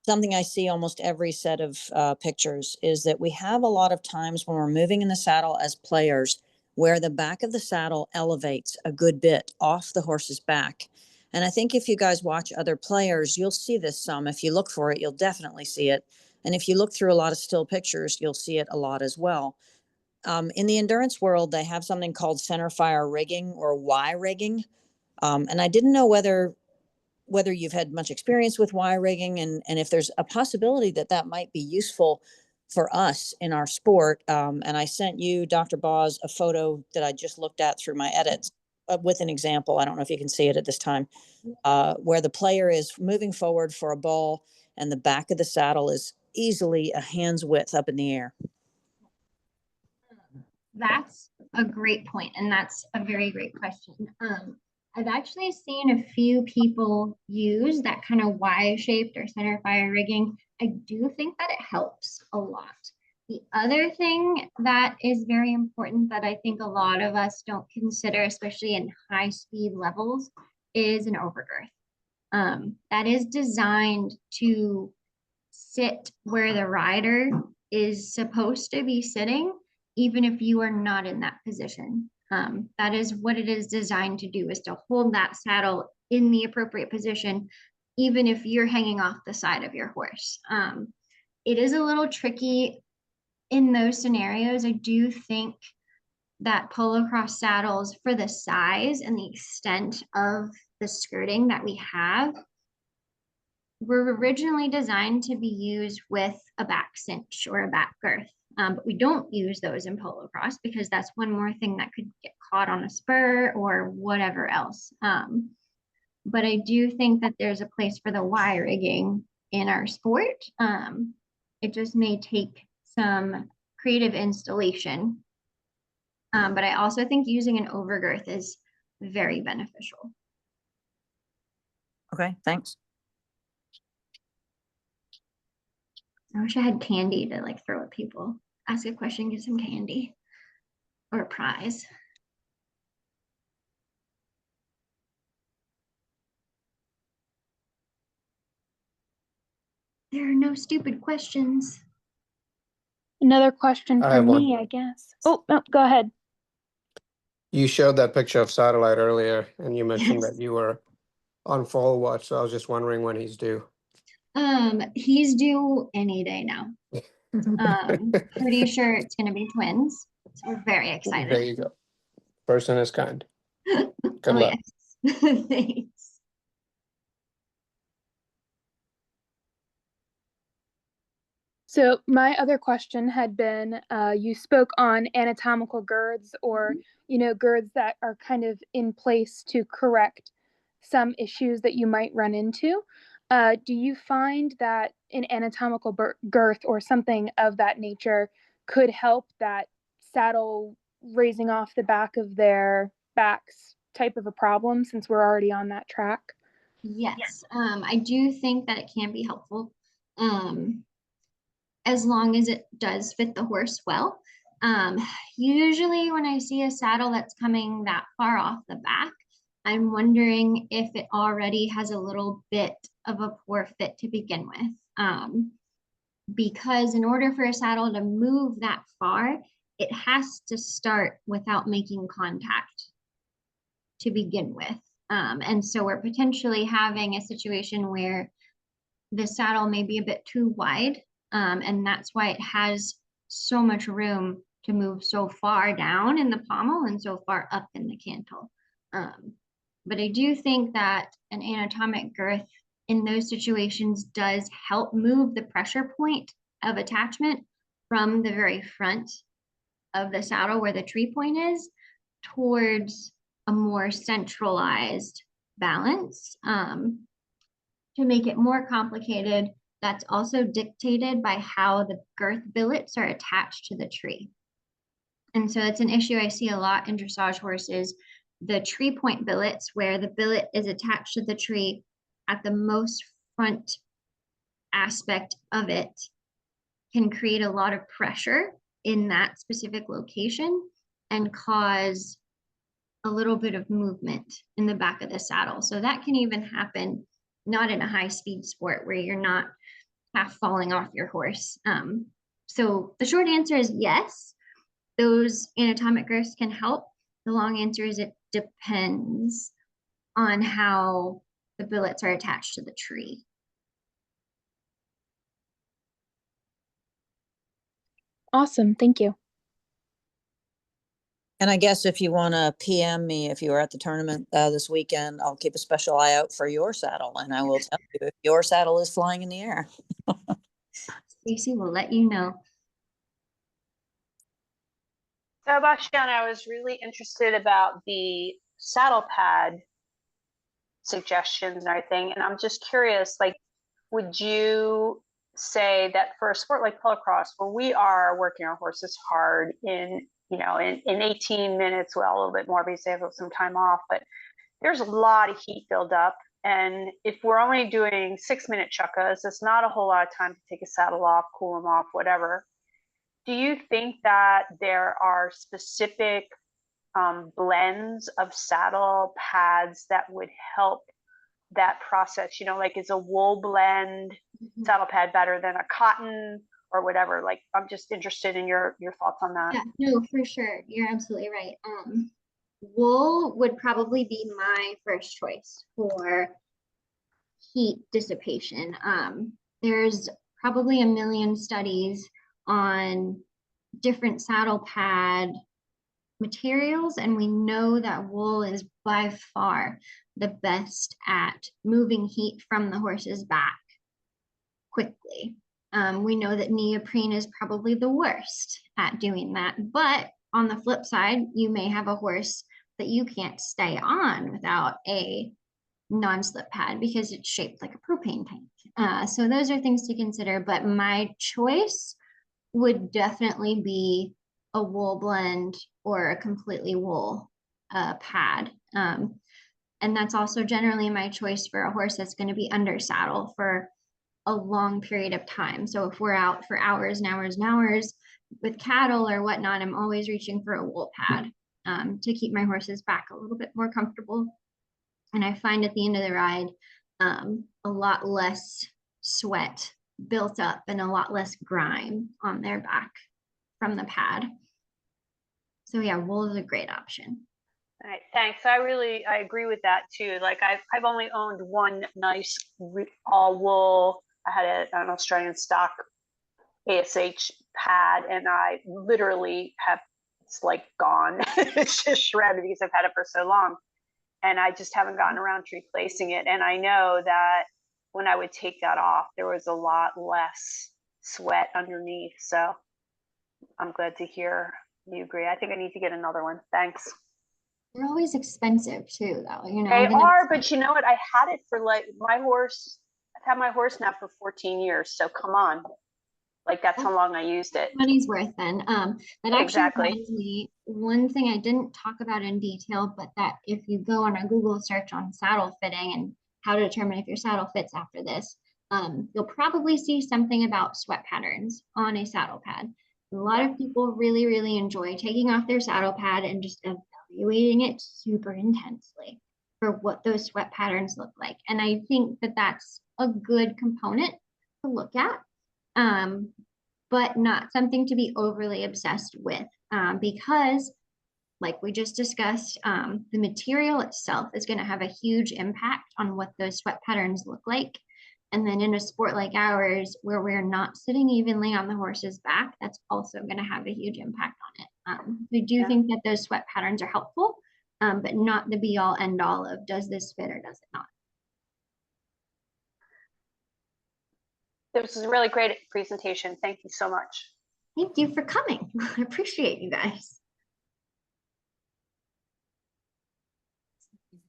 Something I see almost every set of pictures is that we have a lot of times when we're moving in the saddle as players where the back of the saddle elevates a good bit off the horse's back. And I think if you guys watch other players, you'll see this some. If you look for it, you'll definitely see it. And if you look through a lot of still pictures, you'll see it a lot as well. In the endurance world, they have something called center fire rigging or Y rigging. And I didn't know whether you've had much experience with Y rigging and if there's a possibility that that might be useful for us in our sport. And I sent you, Dr. Boz, a photo that I just looked at through my edits with an example. I don't know if you can see it at this time, where the player is moving forward for a ball and the back of the saddle is easily a hand's width up in the air. That's a great point, and that's a very great question. I've actually seen a few people use that kind of Y-shaped or center fire rigging. I do think that it helps a lot. The other thing that is very important that I think a lot of us don't consider, especially in high speed levels, is an overgirth. That is designed to sit where the rider is supposed to be sitting, even if you are not in that position. That is what it is designed to do, is to hold that saddle in the appropriate position, even if you're hanging off the side of your horse. It is a little tricky in those scenarios. I do think that polo cross saddles, for the size and the extent of the skirting that we have, were originally designed to be used with a back cinch or a back girth. But we don't use those in polo cross because that's one more thing that could get caught on a spur or whatever else. But I do think that there's a place for the Y rigging in our sport. It just may take some creative installation. But I also think using an overgirth is very beneficial. Okay, thanks. I wish I had candy to like throw at people. Ask a question, get some candy or a prize. There are no stupid questions. Another question I for have one. me, I guess. Oh, no, go ahead. You showed that picture of Satellite earlier, and you mentioned Yes. that you were on fall watch, so I was just wondering when he's due. He's due any day now. Pretty sure it's gonna be twins. So we're very There excited. you go. Person is kind. Good Oh, luck. yes. Thanks. So my other question had been, you spoke on anatomical girths or, girths that are kind of in place to correct some issues that you might run into. Do you find that an anatomical girth or something of that nature could help that saddle raising off the back of their backs type of a problem, since we're already on that track? Yes, I do think that it can be helpful. As long as it does fit the horse well. Usually when I see a saddle that's coming that far off the back, I'm wondering if it already has a little bit of a poor fit to begin with. Because in order for a saddle to move that far, it has to start without making contact to begin with. And so we're potentially having a situation where the saddle may be a bit too wide. And that's why it has so much room to move so far down in the pommel and so far up in the cantle. But I do think that an anatomic girth in those situations does help move the pressure point of attachment from the very front of the saddle where the tree point is towards a more centralized balance. To make it more complicated, that's also dictated by how the girth billets are attached to the tree. And so it's an issue I see a lot in dressage horses, the tree point billets, where the billet is attached to the tree at the most front aspect of it, can create a lot of pressure in that specific location and cause a little bit of movement in the back of the saddle. So that can even happen not in a high speed sport where you're not half falling off your horse. So the short answer is yes, those anatomic girths can help. The long answer is it depends on how the billets are attached to the tree. Awesome. Thank you. And I guess if you want to PM me, if you were at the tournament this weekend, I'll keep a special eye out for your saddle, and I will tell you if your saddle is flying in the air. Stacy will let you know. So Bastiana, I was really interested about the saddle pad suggestions and everything, and I'm just curious, like, would you say that for a sport like polocrosse, where we are working our horses hard in 18 minutes, well, a little bit more because they have some time off, but there's a lot of heat buildup. And if we're only doing 6-minute chukkas, it's not a whole lot of time to take a saddle off, cool them off, whatever. Do you think that there are specific blends of saddle pads that would help that process? Like, is a wool blend saddle pad better than a cotton or whatever? Like, I'm just interested in your thoughts on that. Yeah, no, for sure. You're absolutely right. Wool would probably be my first choice for heat dissipation. There's probably a million studies on different saddle pad materials, and we know that wool is by far the best at moving heat from the horse's back quickly. We know that neoprene is probably the worst at doing that, but on the flip side, you may have a horse that you can't stay on without a non-slip pad because it's shaped like a propane tank. So those are things to consider, but my choice would definitely be a wool blend or a completely wool pad. And that's also generally my choice for a horse that's going to be under saddle for a long period of time. So if we're out for hours and hours and hours with cattle or whatnot, I'm always reaching for a wool pad to keep my horse's back a little bit more comfortable. And I find at the end of the ride, a lot less sweat built up and a lot less grime on their back from the pad. So yeah, wool is a great option. All right, thanks. I agree with that too. Like, I've only owned one nice all wool. I had an Australian stock ASH pad, and I literally have, it's like gone. It's just shredded because I've had it for so long, and I just haven't gotten around to replacing it. And I know that when I would take that off, there was a lot less sweat underneath. So I'm glad to hear you agree. I think I need to get another one. Thanks. They're always expensive too, though. They are, but you know what? I had it for, like, my horse. I've had my horse now for 14 years. So come on. Like, that's how long I used it. Money's worth then. That actually Exactly. reminds me, one thing I didn't talk about in detail, but that if you go on a Google search on saddle fitting and how to determine if your saddle fits after this, you'll probably see something about sweat patterns on a saddle pad. A lot of people really, really enjoy taking off their saddle pad and just evaluating it super intensely for what those sweat patterns look like. And I think that that's a good component to look at, but not something to be overly obsessed with, because like we just discussed, the material itself is going to have a huge impact on what those sweat patterns look like. And then in a sport like ours, where we're not sitting evenly on the horse's back, that's also going to have a huge impact on it. We do think that those sweat patterns are helpful, but not the be all end all of does this fit or does it not. This was a really great presentation. Thank you so much. Thank you for coming. I appreciate you guys.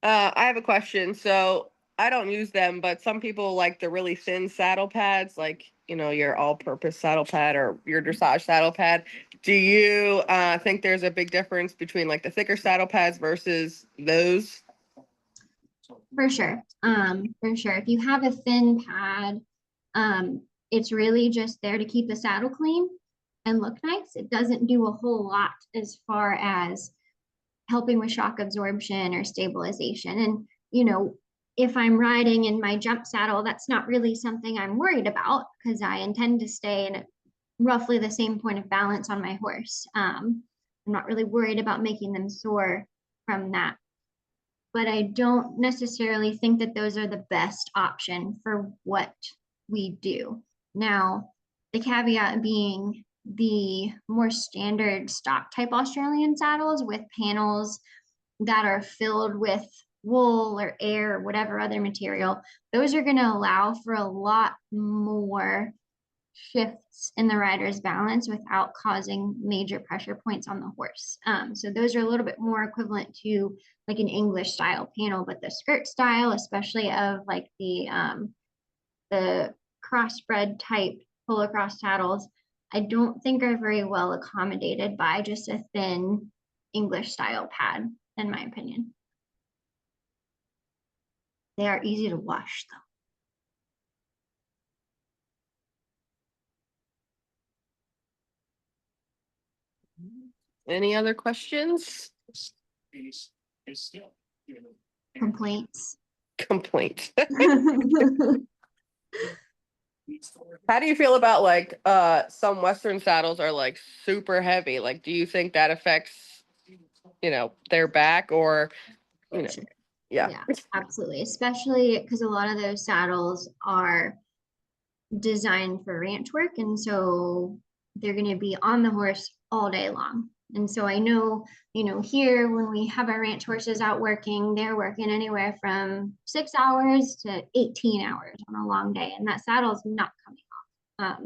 I have a question. So I don't use them, but some people like the really thin saddle pads, like, your all-purpose saddle pad or your dressage saddle pad. Do you think there's a big difference between like the thicker saddle pads versus those? For sure. For sure. If you have a thin pad, it's really just there to keep the saddle clean and look nice. It doesn't do a whole lot as far as helping with shock absorption or stabilization. And, if I'm riding in my jump saddle, that's not really something I'm worried about because I intend to stay in roughly the same point of balance on my horse. I'm not really worried about making them sore from that. But I don't necessarily think that those are the best option for what we do. Now, the caveat being the more standard stock type Australian saddles with panels that are filled with wool or air or whatever other material, those are going to allow for a lot more shifts in the rider's balance without causing major pressure points on the horse. So those are a little bit more equivalent to like an English style panel, but the skirt style, especially of like the crossbred type polo cross saddles, I don't think are very well accommodated by just a thin English style pad, in my opinion. They are easy to wash though. Any other questions? Complaints. Complaint. How do you feel about like some Western saddles are like super heavy? Like, do you think that affects, their back or, Sure. yeah. Yeah, absolutely. Especially because a lot of those saddles are designed for ranch work. And so they're going to be on the horse all day long. And so I know, here when we have our ranch horses out working, they're working anywhere from 6 hours to 18 hours on a long day. And that saddle's not coming off.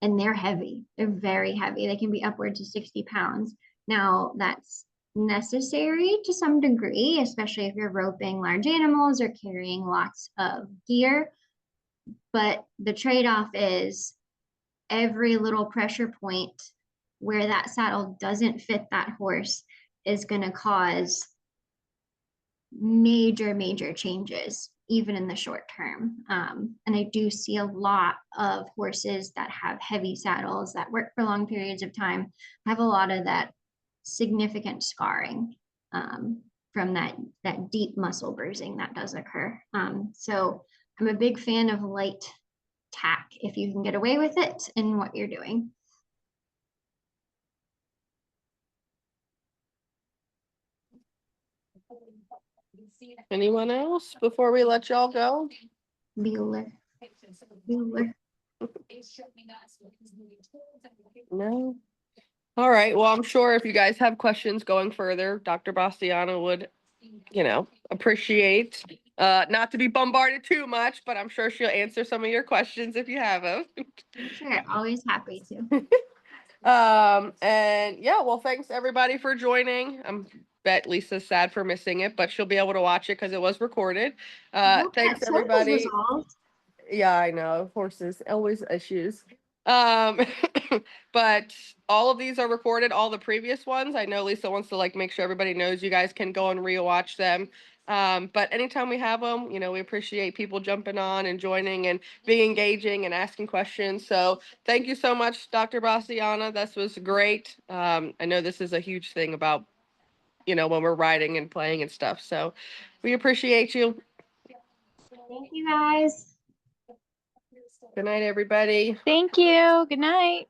And they're heavy. They're very heavy. They can be upwards of 60 pounds. Now that's necessary to some degree, especially if you're roping large animals or carrying lots of gear. But the trade-off is every little pressure point where that saddle doesn't fit that horse is going to cause major changes, even in the short term. And I do see a lot of horses that have heavy saddles that work for long periods of time, have a lot of that significant scarring from that deep muscle bruising that does occur. So I'm a big fan of light tack if you can get away with it in what you're doing. Anyone else before we let y'all go? Bueller. No. All right. Well, I'm sure if you guys have questions going further, Dr. Bastiana would, appreciate not to be bombarded too much, but I'm sure she'll answer some of your questions if you have them. Sure, always happy to. And yeah, well, thanks everybody for joining. Bet Lisa's sad for missing it, but she'll be able to watch it because it was recorded. Thanks everybody. Yeah, I know. Horses, always issues. But all of these are recorded, all the previous ones. I know Lisa wants to like make sure everybody knows you guys can go and rewatch them. But anytime we have them, we appreciate people jumping on and joining and being engaging and asking questions. So thank you so much, Dr. Bastiana. This was great. I know this is a huge thing about, when we're riding and playing and stuff. So we appreciate you. Thank you guys. Good night, everybody. Thank you. Good night.